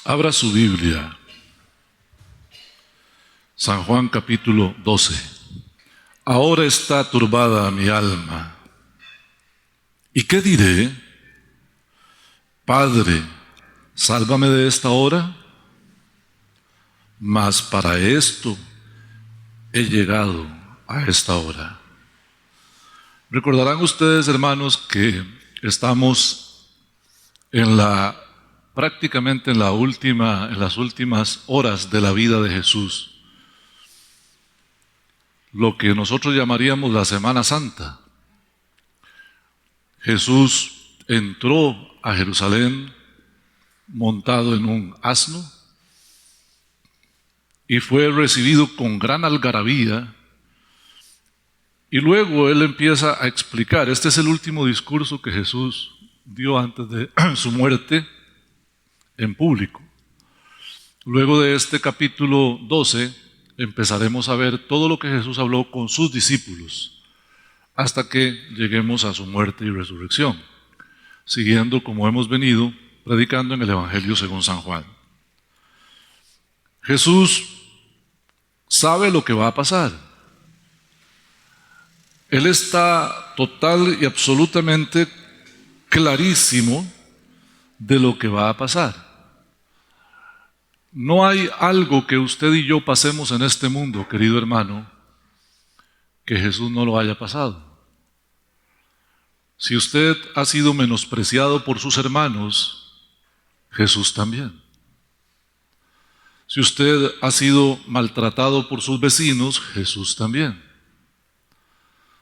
Abra su Biblia, San Juan capítulo 12. Ahora está turbada mi alma. ¿Y qué diré? Padre, sálvame de esta hora. Mas para esto he llegado a esta hora. Recordarán ustedes, hermanos, que estamos prácticamente en las últimas horas de la vida de Jesús, lo que nosotros llamaríamos la Semana Santa. Jesús entró a Jerusalén montado en un asno y fue recibido con gran algarabía. Y luego él empieza a explicar, este es el último discurso que Jesús dio antes de su muerte en público. Luego de este capítulo 12 empezaremos a ver todo lo que Jesús habló con sus discípulos hasta que lleguemos a su muerte y resurrección, siguiendo como hemos venido predicando en el Evangelio según San Juan. Jesús sabe lo que va a pasar. Él está total y absolutamente clarísimo de lo que va a pasar. No hay algo que usted y yo pasemos en este mundo, querido hermano, que Jesús no lo haya pasado. Si usted ha sido menospreciado por sus hermanos, Jesús también. Si usted ha sido maltratado por sus vecinos, Jesús también.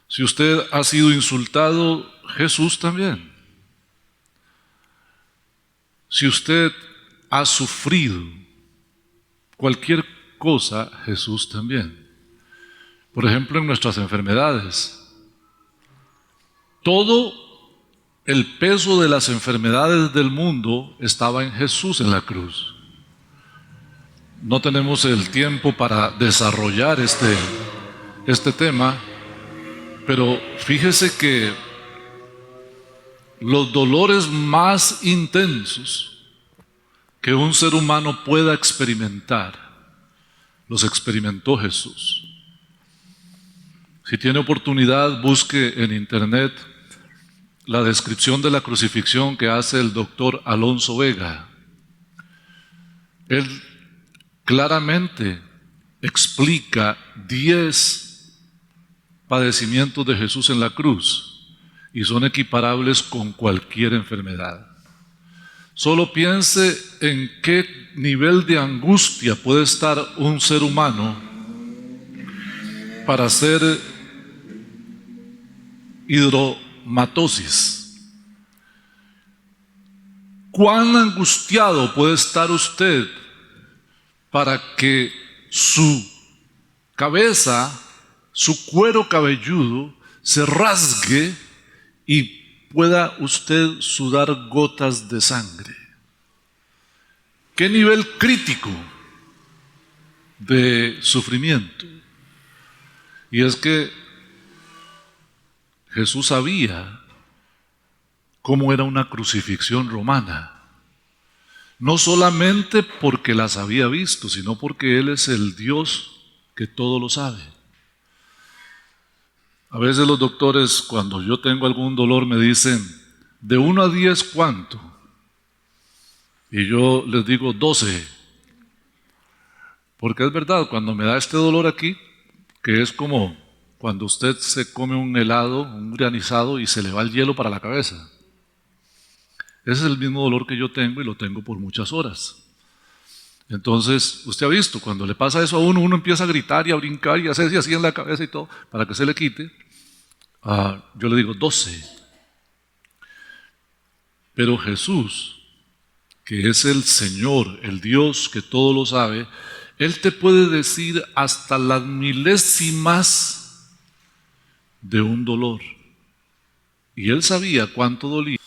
Si usted ha sido insultado, Jesús también. Si usted ha sufrido cualquier cosa, Jesús también. Por ejemplo, en nuestras enfermedades. Todo el peso de las enfermedades del mundo estaba en Jesús en la cruz. No tenemos el tiempo para desarrollar este tema, pero fíjese que los dolores más intensos que un ser humano pueda experimentar, los experimentó Jesús. Si tiene oportunidad, busque en internet la descripción de la crucifixión que hace el doctor Alonso Vega. Él claramente explica 10 padecimientos de Jesús en la cruz y son equiparables con cualquier enfermedad. Solo piense en qué nivel de angustia puede estar un ser humano para hacer hidromatosis. ¿Cuán angustiado puede estar usted para que su cabeza, su cuero cabelludo, se rasgue y pueda usted sudar gotas de sangre? ¿Qué nivel crítico de sufrimiento? Y es que Jesús sabía cómo era una crucifixión romana. No solamente porque las había visto, sino porque Él es el Dios que todo lo sabe. A veces los doctores, cuando yo tengo algún dolor, me dicen, de 1 a 10, ¿cuánto? Y yo les digo 12. Porque es verdad, cuando me da este dolor aquí, que es como cuando usted se come un helado, un granizado y se le va el hielo para la cabeza. Ese es el mismo dolor que yo tengo y lo tengo por muchas horas. Entonces, usted ha visto, cuando le pasa eso a uno, uno empieza a gritar y a brincar y a hacerse así en la cabeza y todo, para que se le quite. Yo le digo 12. Pero Jesús, que es el Señor, el Dios que todo lo sabe, Él te puede decir hasta las milésimas de un dolor. Y Él sabía cuánto dolía.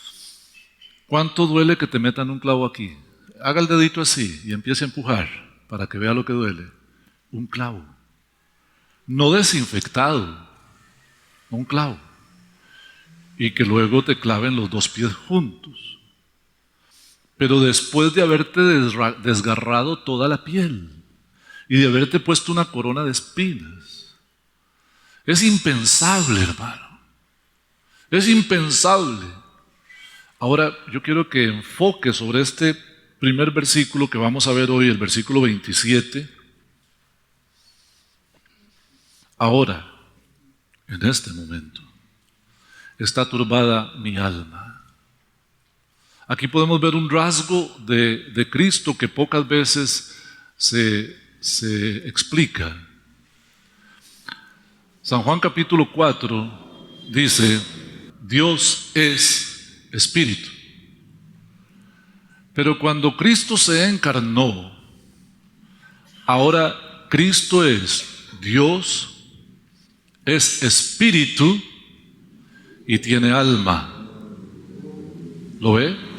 ¿Cuánto duele que te metan un clavo aquí? Haga el dedito así y empiece a empujar para que vea lo que duele. Un clavo. No desinfectado, un clavo. Y que luego te claven los 2 pies juntos. pero después de haberte desgarrado toda la piel y de haberte puesto una corona de espinas. Es impensable, hermano. Es impensable. Ahora, yo quiero que enfoque sobre este primer versículo que vamos a ver hoy, el versículo 27. Ahora, en este momento, está turbada mi alma. Aquí podemos ver un rasgo de Cristo que pocas veces se explica. San Juan capítulo 4 dice, Dios es espíritu. Pero cuando Cristo se encarnó, ahora Cristo es Dios, es espíritu y tiene alma. ¿Lo ve?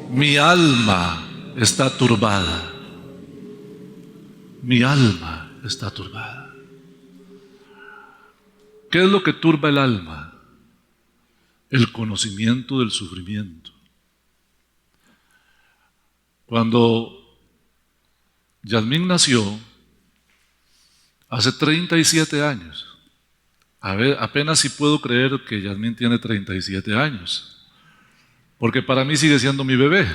Mi alma está turbada. Mi alma está turbada. ¿Qué es lo que turba el alma? El conocimiento del sufrimiento. Cuando Yasmín nació, hace 37 años, apenas si puedo creer que Yasmín tiene 37 años, porque para mí sigue siendo mi bebé.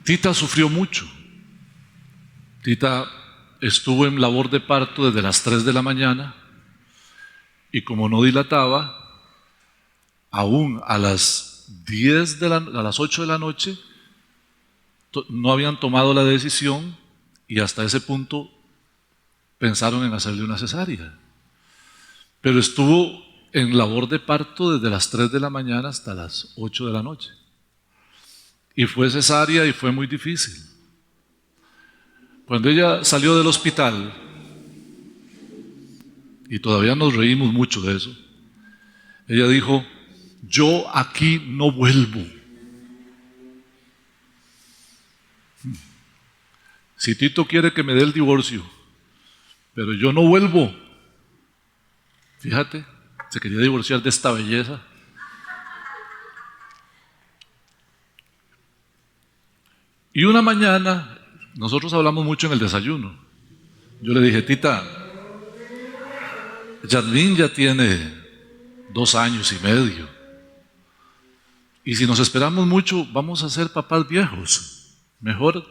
Tita sufrió mucho. Tita estuvo en labor de parto desde las 3 de la mañana y como no dilataba, aún a las 8 de la noche no habían tomado la decisión y hasta ese punto pensaron en hacerle una cesárea. Pero estuvo en labor de parto desde las 3 de la mañana hasta las 8 de la noche. Y fue cesárea y fue muy difícil. Cuando ella salió del hospital, y todavía nos reímos mucho de eso, ella dijo, yo aquí no vuelvo. Si Tito quiere que me dé el divorcio, pero yo no vuelvo. Fíjate, se quería divorciar de esta belleza. Y una mañana, nosotros hablamos mucho en el desayuno. Yo le dije, Tita, Yasmín ya tiene 2 años y medio. Y si nos esperamos mucho, vamos a ser papás viejos. Mejor,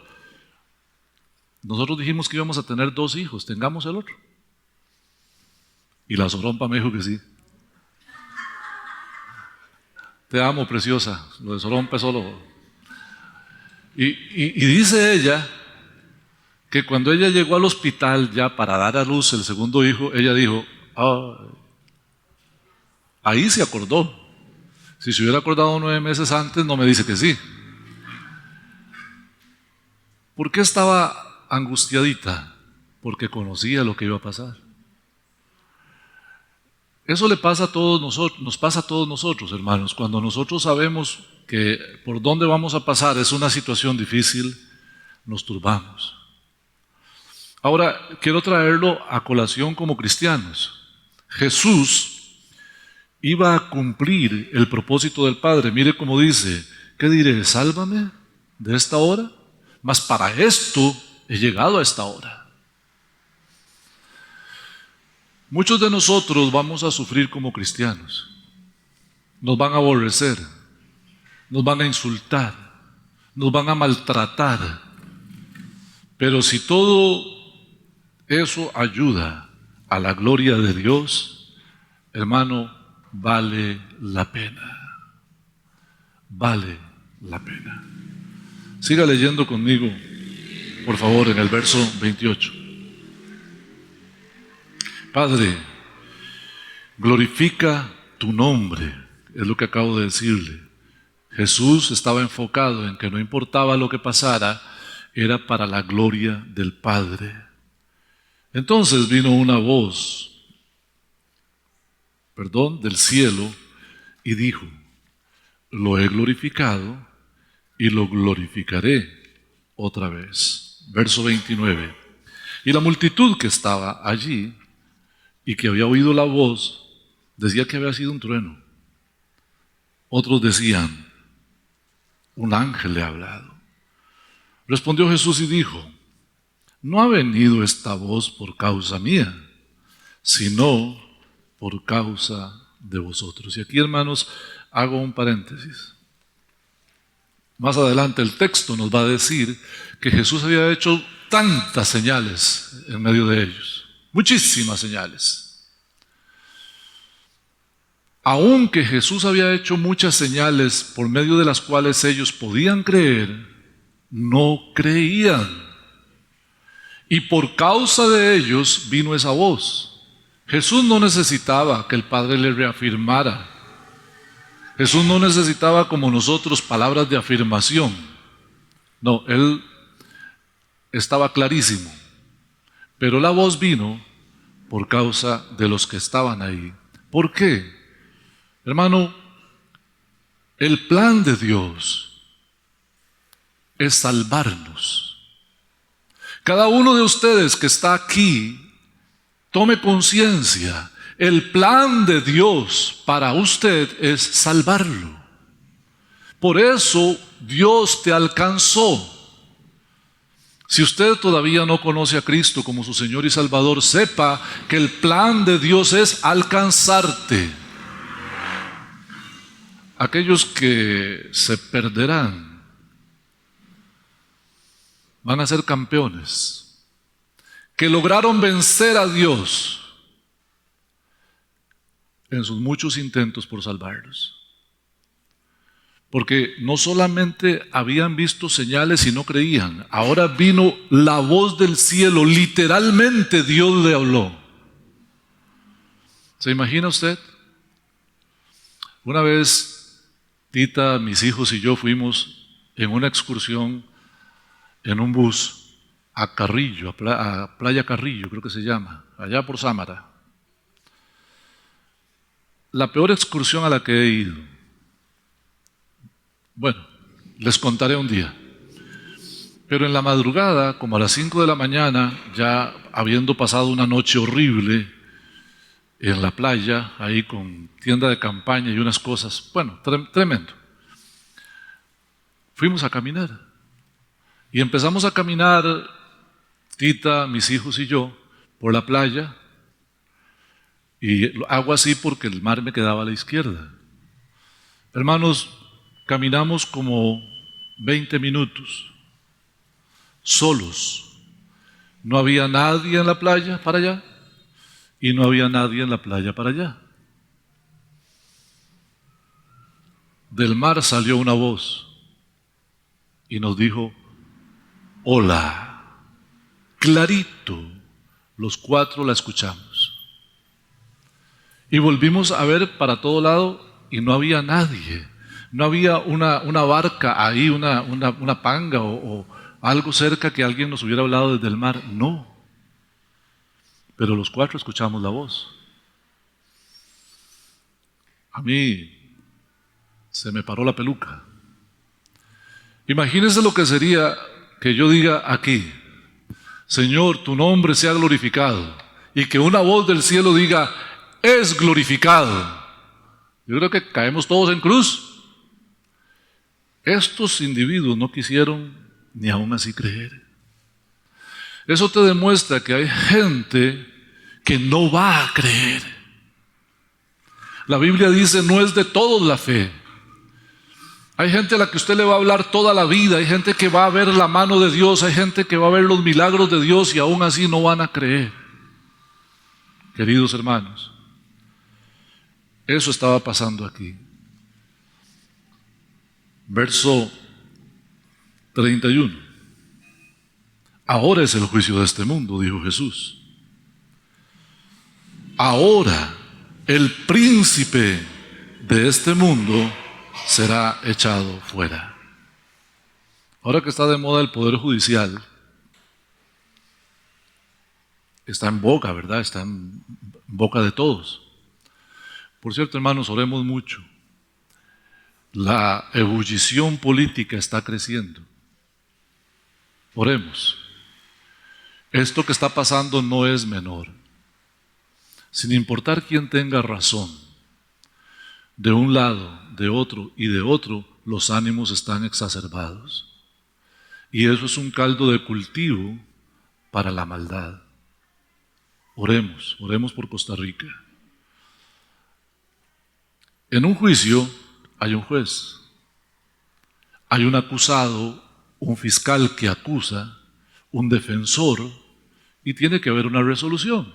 nosotros dijimos que íbamos a tener 2 hijos, tengamos el otro. Y la Sorompa me dijo que sí. Te amo, preciosa. Lo de Sorompa es solo. Y dice ella que cuando ella llegó al hospital ya para dar a luz el segundo hijo, ella dijo, ahí se acordó. Si se hubiera acordado 9 meses antes, no me dice que sí. ¿Por qué estaba angustiadita? Porque conocía lo que iba a pasar. Eso le pasa a todos nosotros, nos pasa a todos nosotros, hermanos. Cuando nosotros sabemos que por dónde vamos a pasar es una situación difícil, nos turbamos. Ahora, quiero traerlo a colación como cristianos. Jesús iba a cumplir el propósito del Padre. Mire cómo dice, ¿qué diré? Sálvame de esta hora, mas para esto he llegado a esta hora. Muchos de nosotros vamos a sufrir como cristianos. Nos van a aborrecer, nos van a insultar, nos van a maltratar. Pero si todo eso ayuda a la gloria de Dios, hermano, vale la pena. Vale la pena. Siga leyendo conmigo, por favor, en el verso 28. Padre, glorifica tu nombre, es lo que acabo de decirle. Jesús estaba enfocado en que no importaba lo que pasara, era para la gloria del Padre. Entonces vino una voz, del cielo, y dijo, lo he glorificado y lo glorificaré otra vez. Verso 29. Y la multitud que estaba allí y que había oído la voz, decía que había sido un trueno. Otros decían, un ángel le ha hablado. Respondió Jesús y dijo, no ha venido esta voz por causa mía, sino por causa de vosotros. Y aquí, hermanos, hago un paréntesis. Más adelante el texto nos va a decir que Jesús había hecho tantas señales en medio de ellos, muchísimas señales. Aunque Jesús había hecho muchas señales por medio de las cuales ellos podían creer, no creían. Y por causa de ellos vino esa voz. Jesús no necesitaba que el Padre le reafirmara. Jesús no necesitaba como nosotros palabras de afirmación. No, Él estaba clarísimo. Pero la voz vino por causa de los que estaban ahí. ¿Por qué? Hermano, el plan de Dios es salvarnos. Cada uno de ustedes que está aquí, tome conciencia. El plan de Dios para usted es salvarlo. Por eso Dios te alcanzó. Si usted todavía no conoce a Cristo como su Señor y Salvador, sepa que el plan de Dios es alcanzarte. Aquellos que se perderán van a ser campeones, que lograron vencer a Dios en sus muchos intentos por salvarlos. Porque no solamente habían visto señales y no creían, ahora vino la voz del cielo, literalmente Dios le habló. ¿Se imagina usted? Una vez, Tita, mis hijos y yo fuimos en una excursión en un bus a Carrillo, a Playa Carrillo, creo que se llama, allá por Sámara. La peor excursión a la que he ido. Bueno, les contaré un día. Pero en la madrugada, como a las 5 de la mañana, ya habiendo pasado una noche horrible en la playa, ahí con tienda de campaña y unas cosas, bueno, tremendo. Fuimos a caminar. Y empezamos a caminar, Tita, mis hijos y yo, por la playa. Y hago así porque el mar me quedaba a la izquierda. Hermanos, caminamos como 20 minutos, solos. No había nadie en la playa para allá y no había nadie en la playa para allá. Del mar salió una voz y nos dijo, hola, clarito. Los cuatro la escuchamos. Y volvimos a ver para todo lado y no había nadie. No había una barca ahí, una panga o algo cerca que alguien nos hubiera hablado desde el mar. No. Pero los cuatro escuchamos la voz. A mí se me paró la peluca. Imagínense lo que sería que yo diga aquí, Señor, tu nombre sea glorificado, y que una voz del cielo diga, es glorificado. Yo creo que caemos todos en cruz. Estos individuos no quisieron ni aún así creer. Eso te demuestra que hay gente que no va a creer. La Biblia dice, no es de todos la fe. Hay gente a la que usted le va a hablar toda la vida, hay gente que va a ver la mano de Dios, hay gente que va a ver los milagros de Dios y aún así no van a creer. Queridos hermanos, eso estaba pasando aquí. Verso 31. Ahora es el juicio de este mundo, dijo Jesús. Ahora el príncipe de este mundo será echado fuera. Ahora que está de moda el poder judicial, está en boca, ¿verdad? Está en boca de todos. Por cierto, hermanos, oremos mucho. La ebullición política está creciendo. Oremos. Esto que está pasando no es menor. Sin importar quién tenga razón, de un lado, de otro y de otro, los ánimos están exacerbados. Y eso es un caldo de cultivo para la maldad. Oremos por Costa Rica. En un juicio hay un juez, hay un acusado, un fiscal que acusa, un defensor, y tiene que haber una resolución.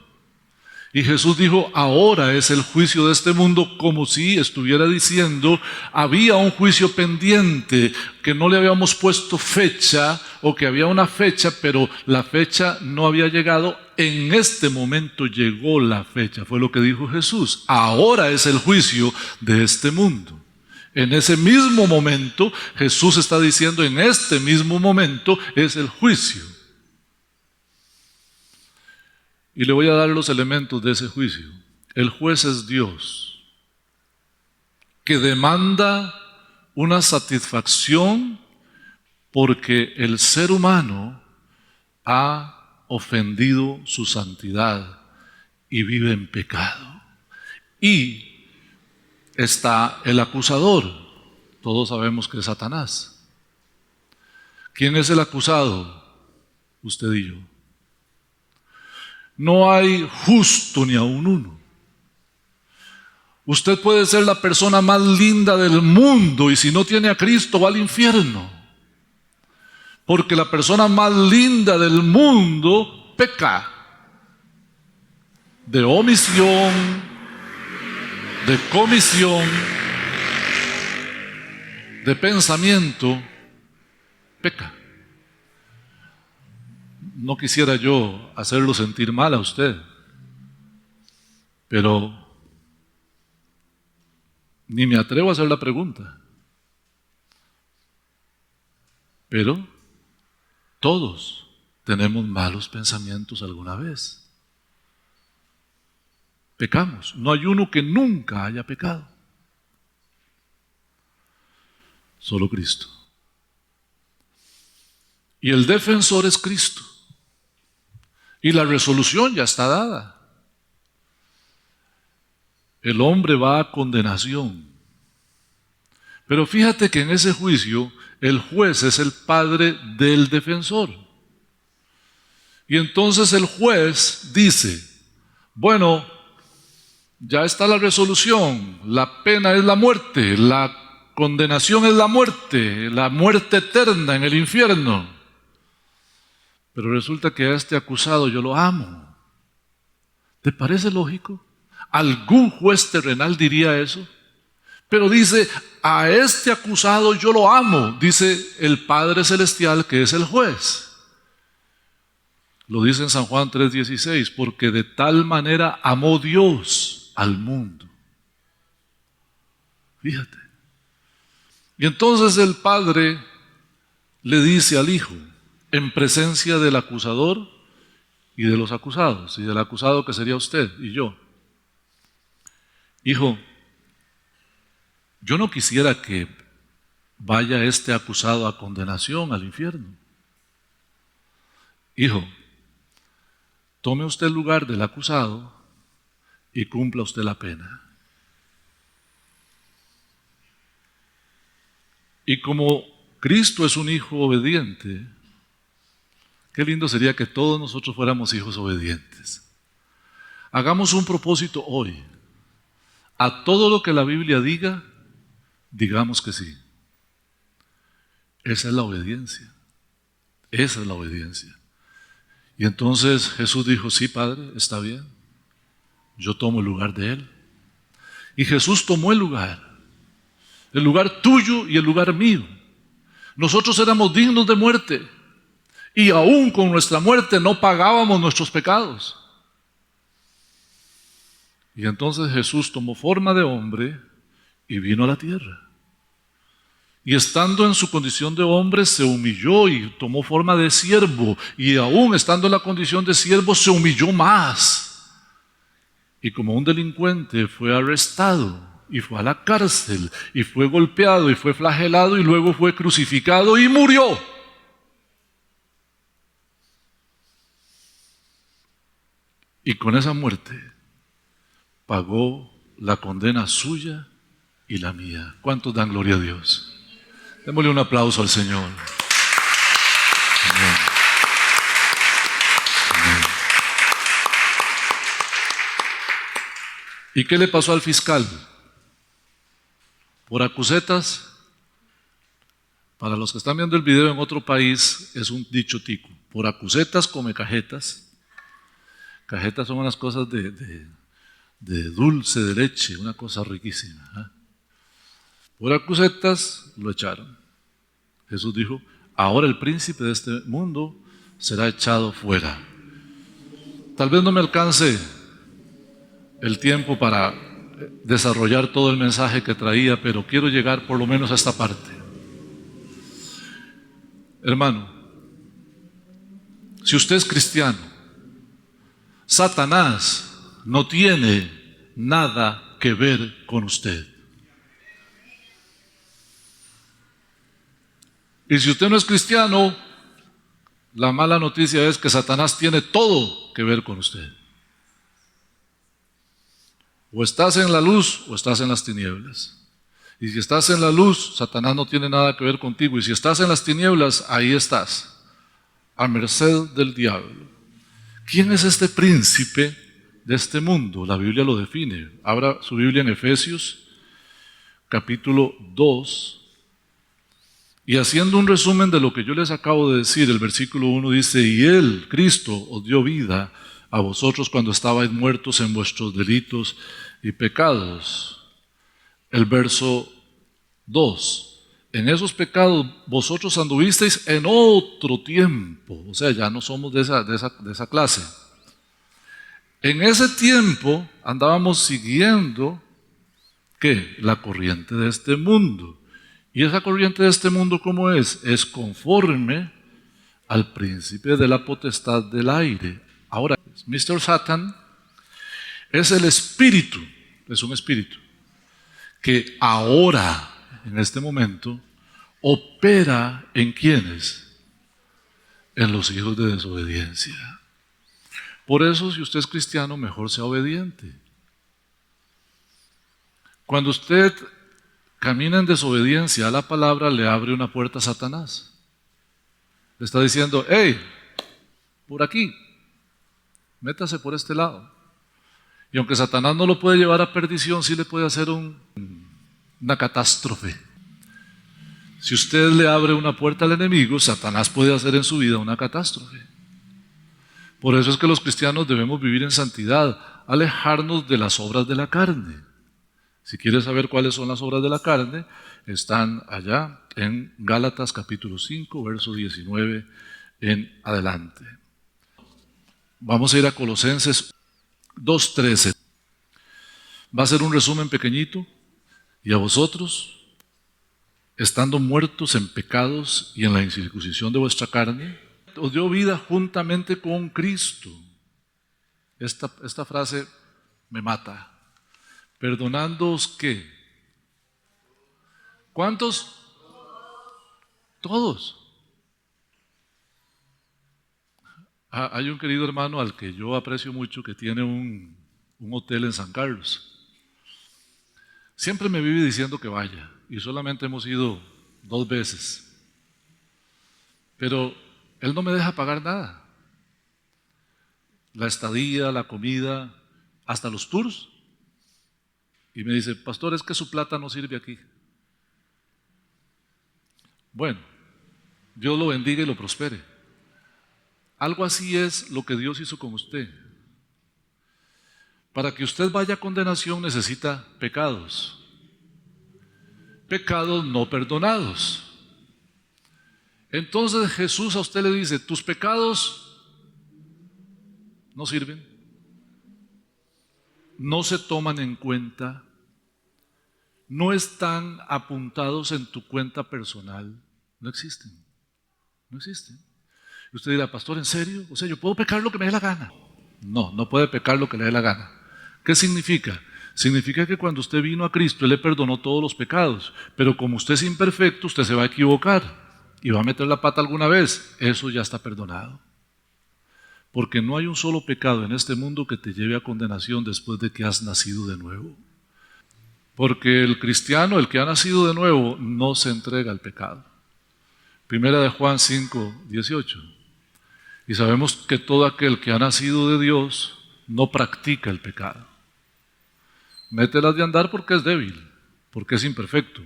Y Jesús dijo, ahora es el juicio de este mundo, como si estuviera diciendo, había un juicio pendiente, que no le habíamos puesto fecha, o que había una fecha, pero la fecha no había llegado. En este momento llegó la fecha, fue lo que dijo Jesús. Ahora es el juicio de este mundo. En ese mismo momento, Jesús está diciendo, en este mismo momento es el juicio. Y le voy a dar los elementos de ese juicio. El juez es Dios, que demanda una satisfacción porque el ser humano ha ofendido su santidad y vive en pecado. Y está el acusador. Todos sabemos que es Satanás. ¿Quién es el acusado? Usted y yo. No hay justo ni aun uno. Usted puede ser la persona más linda del mundo y si no tiene a Cristo va al infierno. Porque la persona más linda del mundo peca de omisión, de comisión, de pensamiento, peca. No quisiera yo hacerlo sentir mal a usted, pero ni me atrevo a hacer la pregunta. Pero todos tenemos malos pensamientos alguna vez. Pecamos. No hay uno que nunca haya pecado. Solo Cristo. Y el defensor es Cristo. Y la resolución ya está dada. El hombre va a condenación. Pero fíjate que en ese juicio el juez es el padre del defensor. Y entonces el juez dice, bueno, ya está la resolución, la pena es la muerte, la condenación es la muerte eterna en el infierno. Pero resulta que a este acusado yo lo amo. ¿Te parece lógico? ¿Algún juez terrenal diría eso? Pero dice, a este acusado yo lo amo, dice el Padre Celestial que es el juez. Lo dice en San Juan 3:16, porque de tal manera amó Dios al mundo. Fíjate. Y entonces el Padre le dice al Hijo, en presencia del acusador y de los acusados, y del acusado que sería usted y yo, Hijo, yo no quisiera que vaya este acusado a condenación al infierno. Hijo, tome usted el lugar del acusado y cumpla usted la pena. Y como Cristo es un hijo obediente, qué lindo sería que todos nosotros fuéramos hijos obedientes. Hagamos un propósito hoy. A todo lo que la Biblia diga, digamos que sí. Esa es la obediencia. Esa es la obediencia. Y entonces Jesús dijo, sí, Padre, está bien. Yo tomo el lugar de Él. Y Jesús tomó el lugar tuyo y el lugar mío. Nosotros éramos dignos de muerte. Y aún con nuestra muerte no pagábamos nuestros pecados. Y entonces Jesús tomó forma de hombre y vino a la tierra. Y estando en su condición de hombre se humilló y tomó forma de siervo. Y aún estando en la condición de siervo se humilló más. Y como un delincuente fue arrestado y fue a la cárcel y fue golpeado y fue flagelado y luego fue crucificado y murió. Y con esa muerte pagó la condena suya y la mía. ¿Cuántos dan gloria a Dios? Démosle un aplauso al Señor. Amén. Amén. ¿Y qué le pasó al fiscal? Por acusetas, para los que están viendo el video en otro país, es un dicho tico. Por acusetas come cajetas. Cajetas son unas cosas de dulce, de leche, una cosa riquísima. Por acusetas lo echaron. Jesús dijo, ahora el príncipe de este mundo será echado fuera. Tal vez no me alcance el tiempo para desarrollar todo el mensaje que traía, pero quiero llegar por lo menos a esta parte. Hermano, si usted es cristiano, Satanás no tiene nada que ver con usted. Y si usted no es cristiano, la mala noticia es que Satanás tiene todo que ver con usted. O estás en la luz o estás en las tinieblas. Y si estás en la luz, Satanás no tiene nada que ver contigo. Y si estás en las tinieblas, ahí estás, a merced del diablo. ¿Quién es este príncipe de este mundo? La Biblia lo define. Abra su Biblia en Efesios, capítulo 2. Y haciendo un resumen de lo que yo les acabo de decir, el versículo 1 dice, y Él, Cristo, os dio vida a vosotros cuando estabais muertos en vuestros delitos y pecados. El verso 2, en esos pecados vosotros anduvisteis en otro tiempo, o sea, ya no somos de esa clase. En ese tiempo andábamos siguiendo, ¿qué? La corriente de este mundo. Y esa corriente de este mundo, ¿cómo es? Es conforme al príncipe de la potestad del aire. Ahora, Mr. Satan es el espíritu, es un espíritu, que ahora, en este momento, opera en ¿quiénes? En los hijos de desobediencia. Por eso, si usted es cristiano, mejor sea obediente. Cuando usted camina en desobediencia a la palabra, le abre una puerta a Satanás. Le está diciendo, hey, por aquí, métase por este lado. Y aunque Satanás no lo puede llevar a perdición, sí le puede hacer una catástrofe. Si usted le abre una puerta al enemigo, Satanás puede hacer en su vida una catástrofe. Por eso es que los cristianos debemos vivir en santidad, alejarnos de las obras de la carne. Si quieres saber cuáles son las obras de la carne, están allá en Gálatas capítulo 5, verso 19 en adelante. Vamos a ir a Colosenses 2:13. Va a ser un resumen pequeñito. Y a vosotros, estando muertos en pecados y en la incircuncisión de vuestra carne, os dio vida juntamente con Cristo. Esta frase me mata. Perdonándoos, ¿qué? ¿Cuántos? Todos. Hay un querido hermano al que yo aprecio mucho que tiene un hotel en San Carlos. Siempre me vive diciendo que vaya y solamente hemos ido 2 veces. Pero él no me deja pagar nada. La estadía, la comida, hasta los tours. Y me dice, pastor, es que su plata no sirve aquí. Bueno, Dios lo bendiga y lo prospere. Algo así es lo que Dios hizo con usted. Para que usted vaya a condenación necesita pecados. Pecados no perdonados. Entonces Jesús a usted le dice, tus pecados no sirven. No se toman en cuenta, no están apuntados en tu cuenta personal, no existen, no existen. Y usted dirá, pastor, ¿en serio? O sea, ¿yo puedo pecar lo que me dé la gana? No, no puede pecar lo que le dé la gana. ¿Qué significa? Significa que cuando usted vino a Cristo, Él le perdonó todos los pecados, pero como usted es imperfecto, usted se va a equivocar y va a meter la pata alguna vez, eso ya está perdonado. Porque no hay un solo pecado en este mundo que te lleve a condenación después de que has nacido de nuevo. Porque el cristiano, el que ha nacido de nuevo, no se entrega al pecado. Primera de Juan 5, 18. Y sabemos que todo aquel que ha nacido de Dios no practica el pecado. Mételas de andar porque es débil, porque es imperfecto,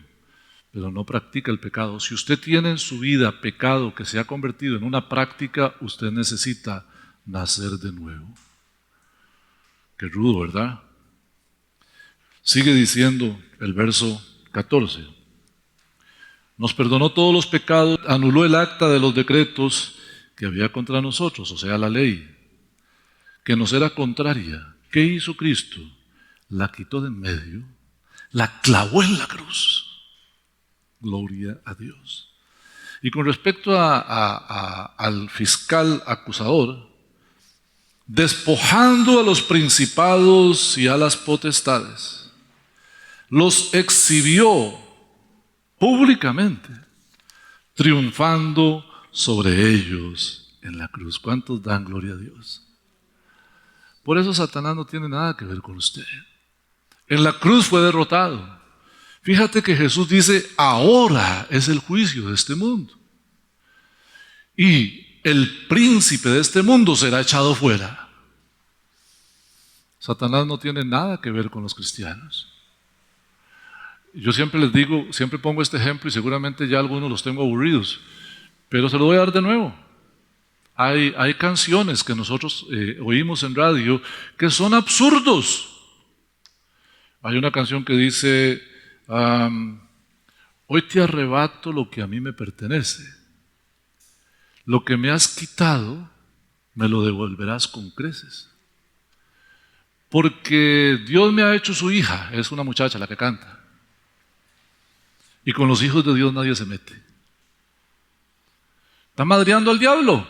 pero no practica el pecado. Si usted tiene en su vida pecado que se ha convertido en una práctica, usted necesita nacer de nuevo. Qué rudo, ¿verdad? Sigue diciendo el verso 14. Nos perdonó todos los pecados, anuló el acta de los decretos que había contra nosotros, o sea, la ley, que nos era contraria. ¿Qué hizo Cristo? La quitó de en medio, la clavó en la cruz. Gloria a Dios. Y con respecto al fiscal acusador, despojando a los principados y a las potestades, los exhibió públicamente, triunfando sobre ellos en la cruz. ¿Cuántos dan gloria a Dios? Por eso Satanás no tiene nada que ver con usted. En la cruz fue derrotado. Fíjate que Jesús dice, ahora es el juicio de este mundo. Y el príncipe de este mundo será echado fuera. Satanás no tiene nada que ver con los cristianos. Yo siempre les digo, siempre pongo este ejemplo y seguramente ya algunos los tengo aburridos, pero se lo voy a dar de nuevo. Hay canciones que nosotros oímos en radio que son absurdos. Hay una canción que dice, hoy te arrebato lo que a mí me pertenece. Lo que me has quitado, me lo devolverás con creces. Porque Dios me ha hecho su hija, es una muchacha la que canta. Y con los hijos de Dios nadie se mete. Está madreando al diablo.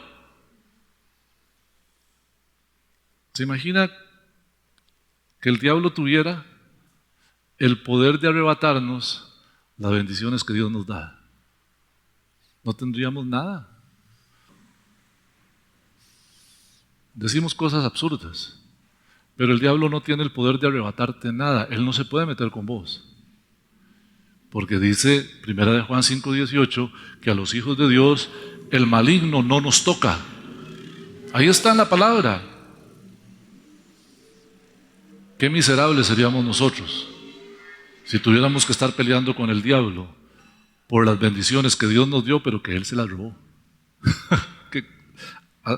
¿Se imagina que el diablo tuviera el poder de arrebatarnos las bendiciones que Dios nos da? No tendríamos nada. Decimos cosas absurdas, pero el diablo no tiene el poder de arrebatarte nada. Él no se puede meter con vos. Porque dice, primera de Juan 5, 18, que a los hijos de Dios el maligno no nos toca. Ahí está en la palabra. Qué miserables seríamos nosotros si tuviéramos que estar peleando con el diablo por las bendiciones que Dios nos dio, pero que Él se las robó.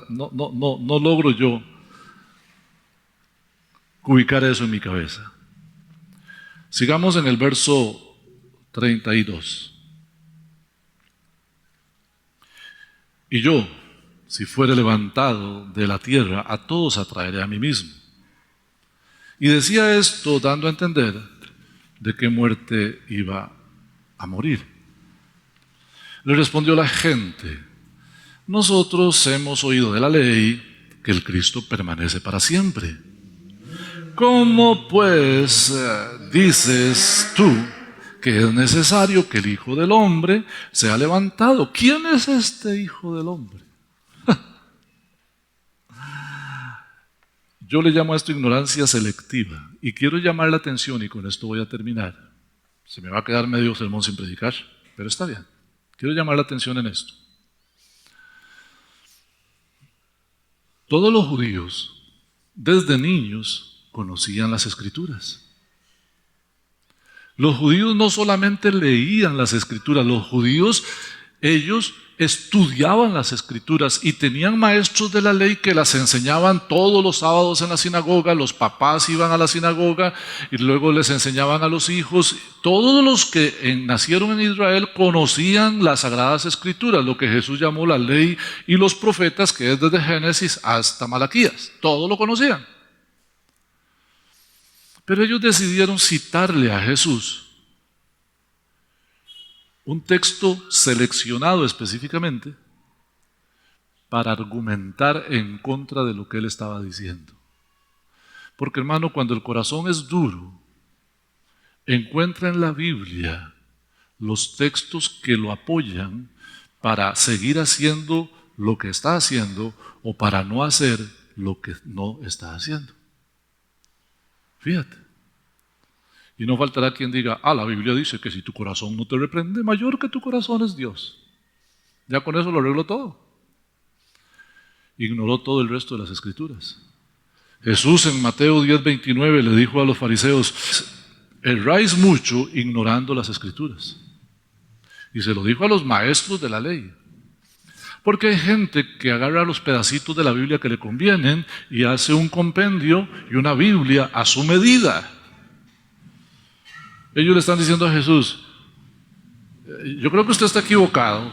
No logro yo ubicar eso en mi cabeza. Sigamos en el verso 32. Y yo, si fuere levantado de la tierra, a todos atraeré a mí mismo. Y decía esto dando a entender de qué muerte iba a morir. Le respondió la gente, nosotros hemos oído de la ley que el Cristo permanece para siempre. ¿Cómo pues dices tú que es necesario que el Hijo del Hombre sea levantado? ¿Quién es este Hijo del Hombre? Yo le llamo a esto ignorancia selectiva y quiero llamar la atención y con esto voy a terminar. Se me va a quedar medio sermón sin predicar, pero está bien. Quiero llamar la atención en esto. Todos los judíos, desde niños, conocían las Escrituras. Los judíos no solamente leían las Escrituras, los judíos, ellos estudiaban las Escrituras y tenían maestros de la ley que las enseñaban todos los sábados en la sinagoga. Los papás iban a la sinagoga y luego les enseñaban a los hijos. Todos los que nacieron en Israel conocían las Sagradas Escrituras, lo que Jesús llamó la ley y los profetas, que es desde Génesis hasta Malaquías. Todos lo conocían. Pero ellos decidieron citarle a Jesús un texto seleccionado específicamente para argumentar en contra de lo que él estaba diciendo. Porque, hermano, cuando el corazón es duro, encuentra en la Biblia los textos que lo apoyan para seguir haciendo lo que está haciendo o para no hacer lo que no está haciendo. Fíjate. Y no faltará quien diga, la Biblia dice que si tu corazón no te reprende, mayor que tu corazón es Dios. Ya con eso lo arregló todo. Ignoró todo el resto de las Escrituras. Jesús en Mateo 10:29 le dijo a los fariseos, erráis mucho ignorando las Escrituras. Y se lo dijo a los maestros de la ley. Porque hay gente que agarra los pedacitos de la Biblia que le convienen y hace un compendio y una Biblia a su medida. Ellos le están diciendo a Jesús, yo creo que usted está equivocado.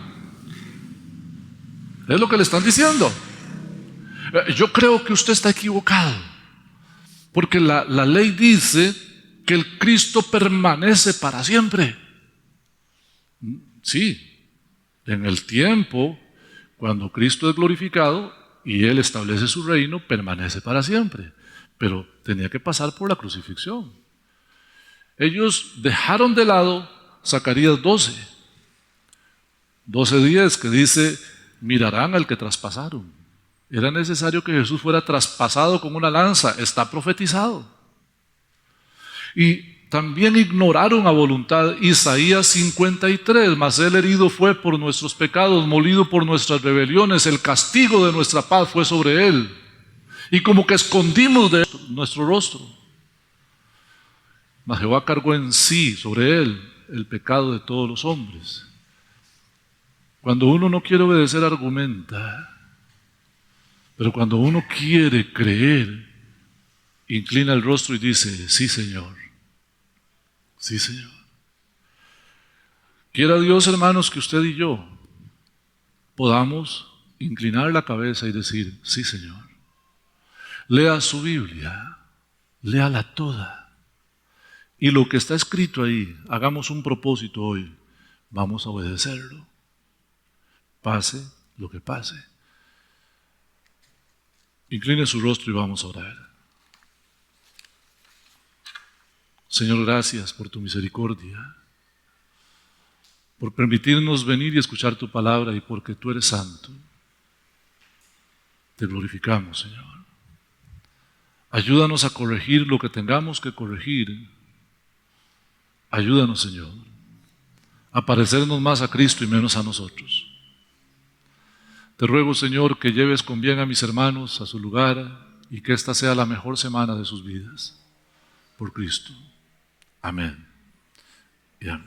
Es lo que le están diciendo. Yo creo que usted está equivocado. Porque la ley dice que el Cristo permanece para siempre. Sí, en el tiempo, cuando Cristo es glorificado y Él establece su reino, permanece para siempre. Pero tenía que pasar por la crucifixión. Ellos dejaron de lado Zacarías 12:10, que dice, mirarán al que traspasaron. Era necesario que Jesús fuera traspasado con una lanza, está profetizado. Y también ignoraron a voluntad Isaías 53, mas él herido fue por nuestros pecados, molido por nuestras rebeliones, el castigo de nuestra paz fue sobre él. Y como que escondimos de nuestro rostro. Mas Jehová cargó en sí, sobre él, el pecado de todos los hombres. Cuando uno no quiere obedecer, argumenta. Pero cuando uno quiere creer, inclina el rostro y dice, sí, Señor. Sí, Señor. Quiera Dios, hermanos, que usted y yo podamos inclinar la cabeza y decir, sí, Señor. Lea su Biblia, léala toda. Y lo que está escrito ahí, hagamos un propósito hoy, vamos a obedecerlo. Pase lo que pase. Incline su rostro y vamos a orar. Señor, gracias por tu misericordia, por permitirnos venir y escuchar tu palabra y porque tú eres santo. Te glorificamos, Señor. Ayúdanos a corregir lo que tengamos que corregir. Ayúdanos, Señor, a parecernos más a Cristo y menos a nosotros. Te ruego, Señor, que lleves con bien a mis hermanos a su lugar y que esta sea la mejor semana de sus vidas. Por Cristo. Amén y amén.